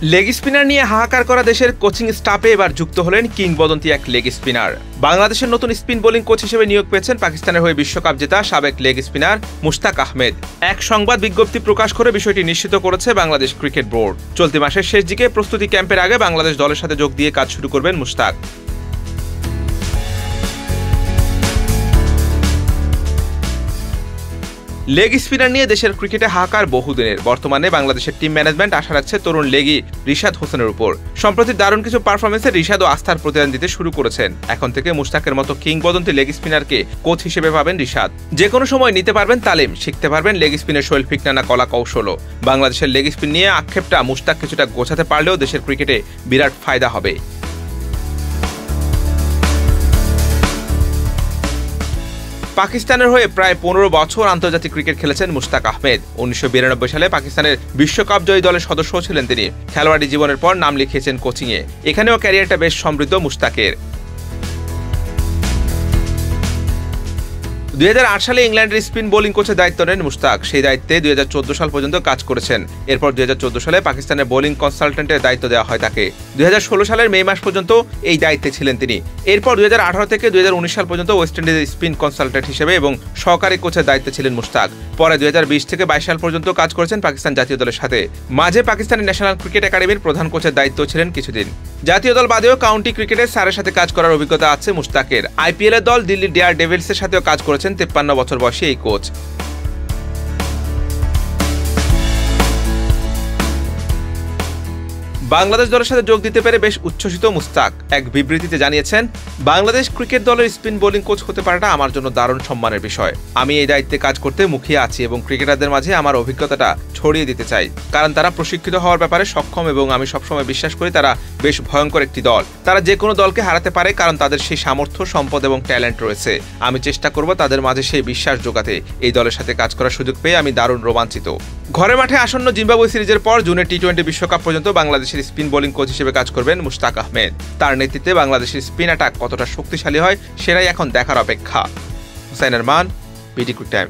Leg spinner নিয়ে হাহাকার করা দেশের কোচিং স্টাফে এবার যুক্ত হলেন কিংবদন্তি এক লেগ স্পিনার। বাংলাদেশের নতুন স্পিন বোলিং কোচ হিসেবে নিয়োগ পেয়েছেন পাকিস্তানের হয়ে বিশ্বকাপ জেতা সাবেক লেগ স্পিনার মুশতাক আহমেদ। এক সংবাদ বিজ্ঞপ্তি প্রকাশ করে বিষয়টি নিশ্চিত করেছে বাংলাদেশ ক্রিকেট বোর্ড। চলতি মাসের শেষ দিকে প্রস্তুতি ক্যাম্পের আগে বাংলাদেশ দলের সাথে যোগ দিয়ে কাজ শুরু করবেন মুশতাক। লেগ স্পিনার নিয়ে দেশের ক্রিকেটে হাহাকার বহুদিনের। বর্তমানে বাংলাদেশের টিম ম্যানেজমেন্ট আশা রাখছে তরুণ লেগি রিশাদ হোসেনের উপর। সম্প্রতি দারুণ কিছু পারফরমেন্সে রিশাদও আস্থার প্রতিদান দিতে শুরু করেছেন। এখন থেকে মুশতাকের মতো কিংবদন্তি লেগ স্পিনারকে কোচ হিসেবে পাবেন রিশাদ। যে কোনো সময় নিতে পারবেন তালিম, শিখতে পারবেন লেগ স্পিনের শৈল্পিক নানা কলা কৌশলও। বাংলাদেশের লেগ স্পিন নিয়ে আক্ষেপটা মুশতাক কিছুটা গোছাতে পারলেও দেশের ক্রিকেটে বিরাট ফায়দা হবে। পাকিস্তানের হয়ে প্রায় 15 বছর আন্তর্জাতিক ক্রিকেট খেলেছেন মুশতাক আহমেদ। 1992 সালে পাকিস্তানের বিশ্বকাপ জয়ী দলের সদস্য ছিলেন তিনি। খেলোয়াড়ি জীবনের পর নাম লিখিয়েছেন কোচিংয়ে। এখানেও ক্যারিয়ারটা বেশ সমৃদ্ধ মুশতাকের। 2008 সালে ইংল্যান্ডের স্পিন বোলিং কোচের দায়িত্ব নেন মুশতাক। সেই দায়িত্বে 2014 সাল পর্যন্ত কাজ করেছেন। এরপর 2014 সালে পাকিস্তানের বোলিং কনসালটেন্টের দায়িত্ব দেওয়া হয় তাকে। 2016 সালের মে মাস পর্যন্ত এই দায়িত্বে ছিলেন তিনি। এরপর 2018 থেকে 2019 সাল পর্যন্ত ওয়েস্ট ইন্ডিজের স্পিন কনসালটেন্ট হিসেবে এবং সহকারী কোচের দায়িত্বে ছিলেন মুশতাক। পরে 2020 থেকে 22 সাল পর্যন্ত কাজ করেছেন পাকিস্তান জাতীয় দলের সাথে। মাঝে পাকিস্তানের ন্যাশনাল ক্রিকেট একাডেমির প্রধান কোচের দায়িত্ব ছিলেন কিছুদিন। জাতীয় দল বাদেও কাউন্টি ক্রিকেটের স্যারের সাথে কাজ করার অভিজ্ঞতা আছে মুশতাকের। আইপিএল এর দল দিল্লি ডেয়ার ডেভিলসের সাথেও কাজ করেছেন 53 বছর বয়সী এই কোচ। বাংলাদেশ দলের সাথে যোগ দিতে পেরে বেশ উচ্ছ্বসিত মুশতাক। এক বিবৃতিতে জানিয়েছেন, বাংলাদেশ ক্রিকেট দলের স্পিন বোলিং কোচ হতে পারাটা আমার জন্য দারুণ সম্মানের বিষয়। আমি এই দায়িত্বে কাজ করতে মুখিয়ে আছি এবং ক্রিকেটারদের মাঝে আমার অভিজ্ঞতাটা ছড়িয়ে দিতে চাই, কারণ তারা প্রশিক্ষিত হওয়ার ব্যাপারে সক্ষম এবং আমি সবসময় বিশ্বাস করি তারা বেশ ভয়ঙ্কর একটি দল। তারা যে কোনো দলকে হারাতে পারে কারণ তাদের সেই সামর্থ্য, সম্পদ এবং ট্যালেন্ট রয়েছে। আমি চেষ্টা করব তাদের মাঝে সেই বিশ্বাস জোগাতে। এই দলের সাথে কাজ করার সুযোগ পেয়ে আমি দারুণ রোমাঞ্চিত। ঘরে মাঠে আসন্ন জিম্বাবুয়ে সিরিজের পর জুনের টি-20 বিশ্বকাপ পর্যন্ত বাংলাদেশের স্পিন বোলিং কোচ হিসেবে কাজ করবেন মুশতাক আহমেদ। তার নেতৃত্বে বাংলাদেশের স্পিন অ্যাটাক কতটা শক্তিশালী হয় সেটাই এখন দেখার অপেক্ষা। Hussain Arman, BD cric time.